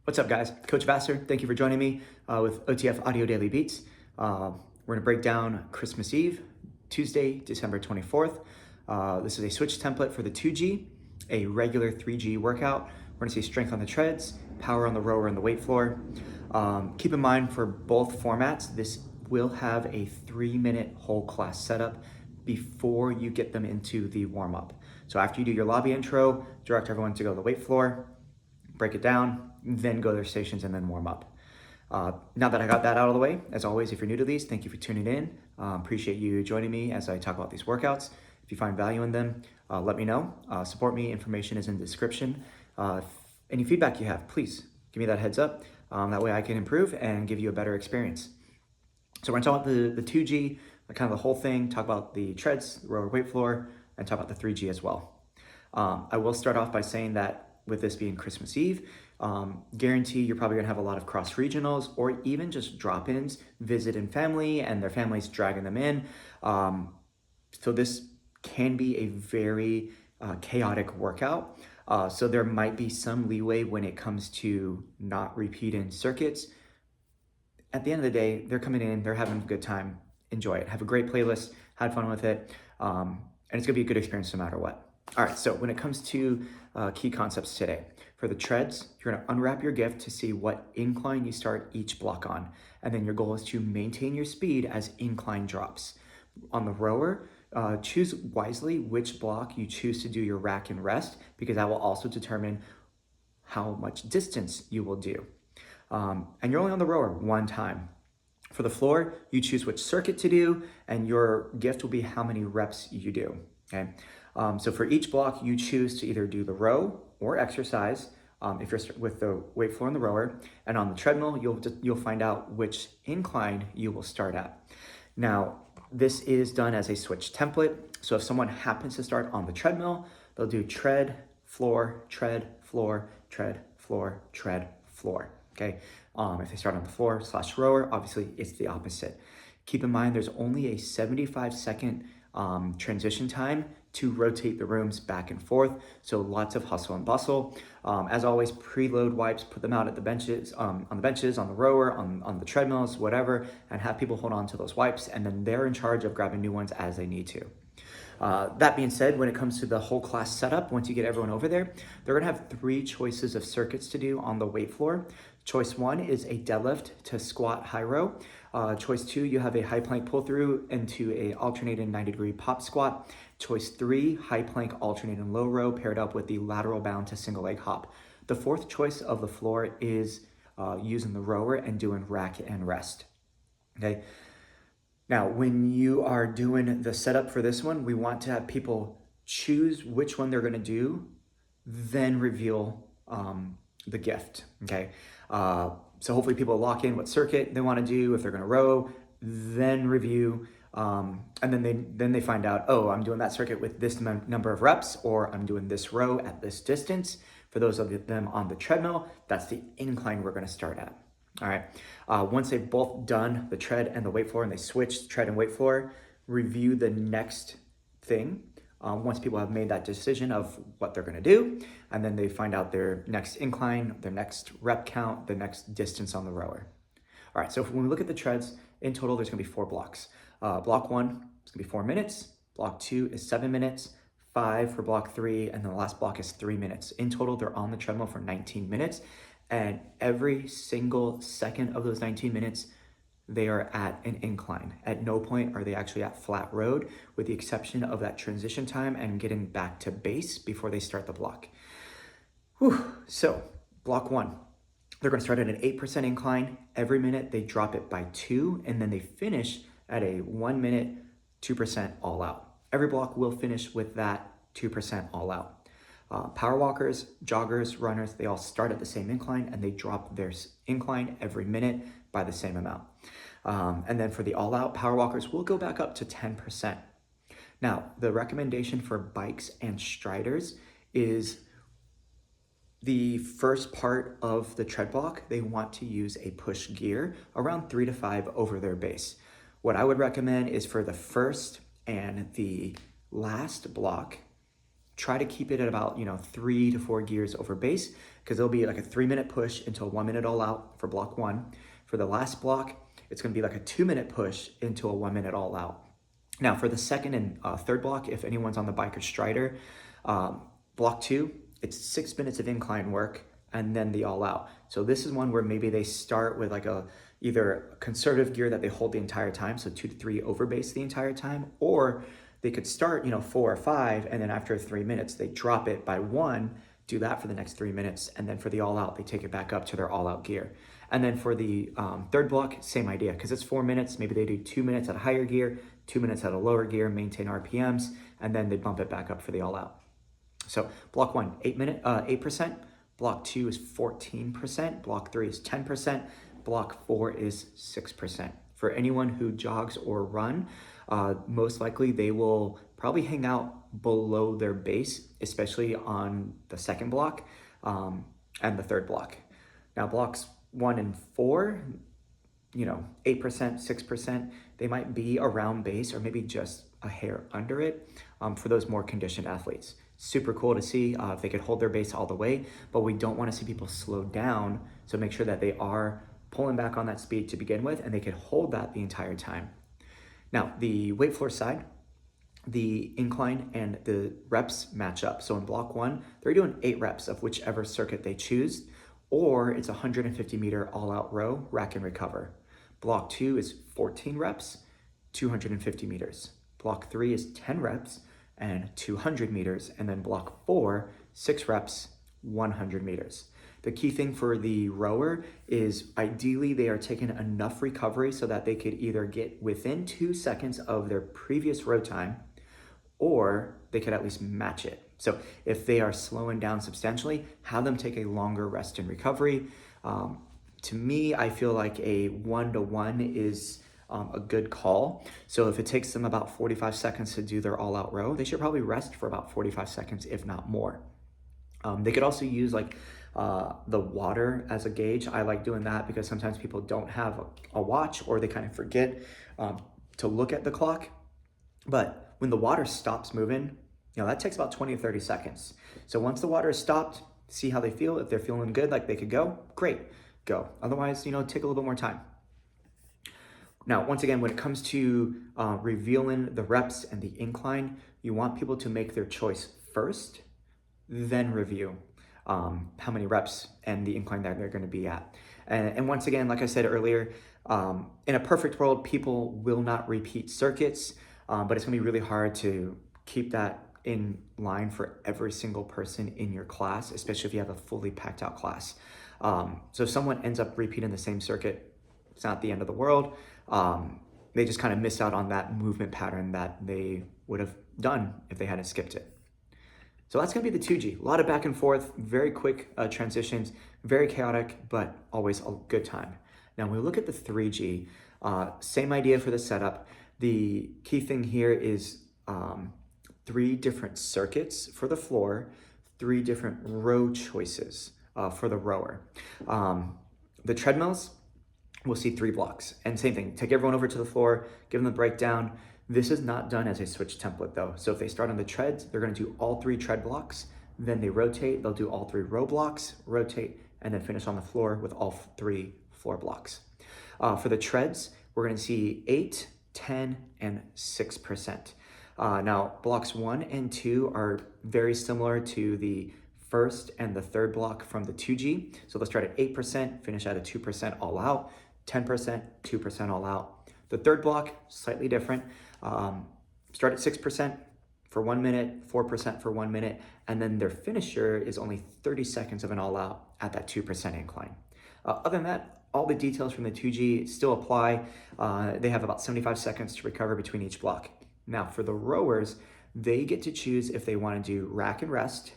What's up, guys? Coach Vassar, thank you for joining me with OTF Audio Daily Beats. We're going to break down Christmas Eve, Tuesday, December 24th. This is a switch template for the 2G, a regular 3G workout. We're going to see strength on the treads, power on the rower and the weight floor. Keep in mind for both formats, this will have a 3-minute whole class setup before you get them into the warm-up. So after you do your lobby intro, direct everyone to go to the weight floor, break it down, then go to their stations and then warm up. Now that I got that out of the way, as always, if you're new to these, thank you for tuning in. Appreciate you joining me as I talk about these workouts. If you find value in them, let me know. Support me, information is in the description. Any feedback you have, please give me that heads up. That way I can improve and give you a better experience. So we're gonna talk about the 2G, kind of the whole thing, talk about the treads, the rower weight floor, and talk about the 3G as well. I will start off by saying that with this being Christmas Eve, guarantee you're probably gonna have a lot of cross regionals or even just drop-ins, visiting family and their families dragging them in. So this can be a very chaotic workout. So there might be some leeway when it comes to not repeating circuits. At the end of the day, they're coming in, they're having a good time, enjoy it. Have a great playlist, had fun with it, and it's gonna be a good experience no matter what. All right, so when it comes to key concepts today, for the treads, you're gonna unwrap your gift to see what incline you start each block on. And then your goal is to maintain your speed as incline drops. On the rower, choose wisely which block you choose to do your rack and rest, because that will also determine how much distance you will do. And you're only on the rower one time. For the floor, you choose which circuit to do, and your gift will be how many reps you do, okay? So for each block, you choose to either do the row or exercise if you're with the weight floor and the rower. And on the treadmill, you'll find out which incline you will start at. Now, this is done as a switch template. So if someone happens to start on the treadmill, they'll do tread, floor, tread, floor, tread, floor, tread, floor, okay? If they start on the floor / rower, obviously it's the opposite. Keep in mind, there's only a 75-second transition time to rotate the rooms back and forth. So lots of hustle and bustle. As always, preload wipes, put them out at the benches, on the rower, on the treadmills, whatever, and have people hold on to those wipes, and then they're in charge of grabbing new ones as they need to. That being said, when it comes to the whole class setup, once you get everyone over there, they're gonna have 3 choices of circuits to do on the weight floor. Choice 1 is a deadlift to squat high row. Choice 2, you have a high plank pull through into a alternating 90-degree pop squat. Choice 3, high plank alternating low row paired up with the lateral bound to single leg hop. The 4th choice of the floor is using the rower and doing rack and rest, okay? Now, when you are doing the setup for this one, we want to have people choose which one they're gonna do, then reveal the gift, okay? So hopefully people lock in what circuit they wanna do, if they're gonna row, then review, and then they find out, oh, I'm doing that circuit with this number of reps, or I'm doing this row at this distance. For those of them on the treadmill, that's the incline we're gonna start at. All right, once they've both done the tread and the weight floor and they switch tread and weight floor, review the next thing. Once people have made that decision of what they're gonna do, and then they find out their next incline, their next rep count, the next distance on the rower. All right, so when we look at the treads, in total, there's gonna be 4 blocks. Block 1 is gonna be 4 minutes. Block 2 is 7 minutes, 5 for block 3, and then the last block is 3 minutes. In total, they're on the treadmill for 19 minutes. And every single second of those 19 minutes, they are at an incline. At no point are they actually at flat road, with the exception of that transition time and getting back to base before they start the block. Whew. So block 1, they're gonna start at an 8% incline. Every minute they drop it by 2, and then they finish at a 1 minute, 2% all out. Every block will finish with that 2% all out. Power walkers, joggers, runners, they all start at the same incline and they drop their incline every minute by the same amount. And then for the all-out, power walkers will go back up to 10%. Now, the recommendation for bikes and striders is the first part of the tread block, they want to use a push gear around 3 to 5 over their base. What I would recommend is for the first and the last block, try to keep it at about 3 to 4 gears over base. because there'll be like a 3-minute push into a 1-minute all out for block 1. For the last block, it's going to be like a 2-minute push into a 1-minute all out. Now for the second and third block, if anyone's on the bike or strider, block 2, it's 6 minutes of incline work and then the all out. So this is one where maybe they start with like either a conservative gear that they hold the entire time, so 2 to 3 over base the entire time, or they could start 4 or 5, and then after 3 minutes they drop it by 1, do that for the next 3 minutes, and then for the all out they take it back up to their all out gear. And then for the third block, same idea, because it's 4 minutes, maybe they do 2 minutes at a higher gear, 2 minutes at a lower gear, maintain RPMs, and then they bump it back up for the all out. So block 1, 8%, block 2 is 14%, block 3 is 10%, block 4 is 6%. For anyone who jogs or run, most likely they will probably hang out below their base, especially on the second block and the third block. Now blocks 1 and 4, 8%, 6%, they might be around base or maybe just a hair under it for those more conditioned athletes. Super cool to see if they could hold their base all the way, but we don't want to see people slow down, so make sure that they are pulling back on that speed to begin with and they could hold that the entire time. Now the weight floor side, the incline and the reps match up. So in block 1, they're doing 8 reps of whichever circuit they choose, or it's 150 meter all out row, rack and recover. Block 2 is 14 reps, 250 meters. Block 3 is 10 reps and 200 meters. And then block 4, 6 reps, 100 meters. The key thing for the rower is ideally they are taking enough recovery so that they could either get within 2 seconds of their previous row time, or they could at least match it. So if they are slowing down substantially, have them take a longer rest and recovery. To me, I feel like a 1-to-1 is a good call. So if it takes them about 45 seconds to do their all-out row, they should probably rest for about 45 seconds, if not more. They could also use like the water as a gauge. I like doing that because sometimes people don't have a watch or they kind of forget to look at the clock. But when the water stops moving, that takes about 20 to 30 seconds. So once the water is stopped, see how they feel. If they're feeling good, like they could go, great, go. Otherwise, take a little bit more time. Now, once again, when it comes to revealing the reps and the incline, you want people to make their choice first, then review how many reps and the incline that they're going to be at. And once again, like I said earlier, in a perfect world, people will not repeat circuits, but it's going to be really hard to keep that in line for every single person in your class, especially if you have a fully packed out class. So if someone ends up repeating the same circuit, it's not the end of the world. They just kind of miss out on that movement pattern that they would have done if they hadn't skipped it. So that's gonna be the 2G. A lot of back and forth, very quick transitions, very chaotic, but always a good time. Now when we look at the 3G, same idea for the setup. The key thing here is 3 different circuits for the floor, 3 different row choices for the rower. The treadmills, we'll see 3 blocks. And same thing, take everyone over to the floor, give them the breakdown. This is not done as a switch template though. So if they start on the treads, they're gonna do all 3 tread blocks, then they rotate, they'll do all 3 row blocks, rotate, and then finish on the floor with all 3 floor blocks. For the treads, we're gonna see 8, 10, and 6%. Now, blocks 1 and 2 are very similar to the first and the third block from the 2G. So let's start at 8%, finish at a 2% all out, 10%, 2% all out. The third block, slightly different. Start at 6% for 1 minute, 4% for 1 minute, and then their finisher is only 30 seconds of an all out at that 2% incline. Other than that, all the details from the 2G still apply. They have about 75 seconds to recover between each block. Now for the rowers, they get to choose if they want to do rack and rest,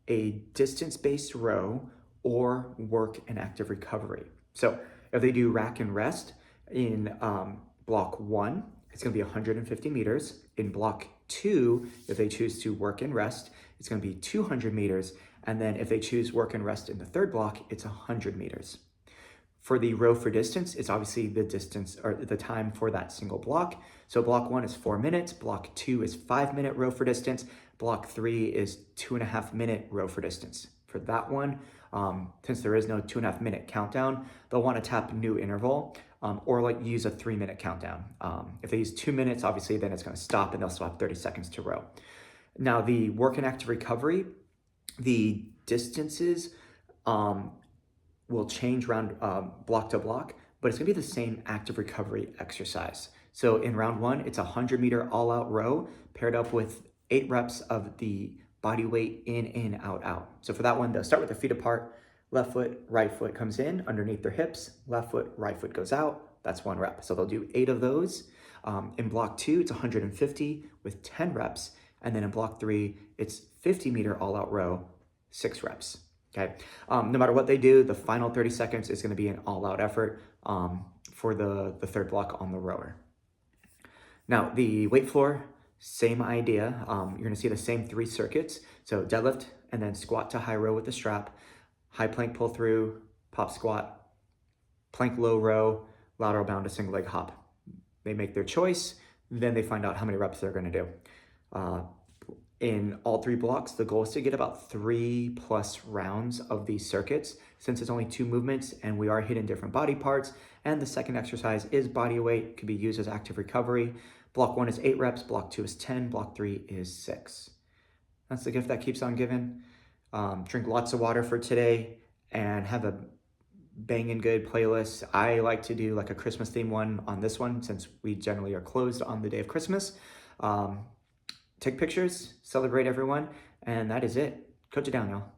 a distance-based row, or work and active recovery. So if they do rack and rest in block 1, it's going to be 150 meters. In block 2, if they choose to work and rest, it's going to be 200 meters. And then if they choose work and rest in the third block, it's 100 meters. For the row for distance, it's obviously the distance or the time for that single block. So block 1 is 4 minutes, block 2 is 5 minute row for distance, block 3 is 2.5 minute row for distance. For that one, Since there is no 2.5 minute countdown, they'll want to tap new interval or like use a 3-minute countdown. If they use 2 minutes, obviously then it's going to stop and they'll still have 30 seconds to row. Now the work and active recovery, the distances will change round block to block, but it's gonna be the same active recovery exercise. So in round 1, it's a 100-meter all-out row paired up with 8 reps of the body weight in, out, out. So for that one, they'll start with their feet apart, left foot, right foot comes in underneath their hips, left foot, right foot goes out. That's 1 rep. So they'll do 8 of those. In block 2, it's 150 with 10 reps. And then in block 3, it's 50-meter all-out row, 6 reps. Okay. No matter what they do, the final 30 seconds is going to be an all-out effort for the third block on the rower. Now, the weight floor, same idea. You're going to see the same 3 circuits. So deadlift and then squat to high row with the strap, high plank pull through, pop squat, plank low row, lateral bound to single leg hop. They make their choice, then they find out how many reps they're going to do. In all 3 blocks, the goal is to get about 3+ rounds of these circuits, since it's only 2 movements and we are hitting different body parts. And the second exercise is body weight, could be used as active recovery. Block 1 is 8 reps, block 2 is 10, block 3 is 6. That's the gift that keeps on giving. Drink lots of water for today and have a banging good playlist. I like to do like a Christmas theme one on this one, since we generally are closed on the day of Christmas. Take pictures, celebrate everyone, and that is it. Coach it down, y'all.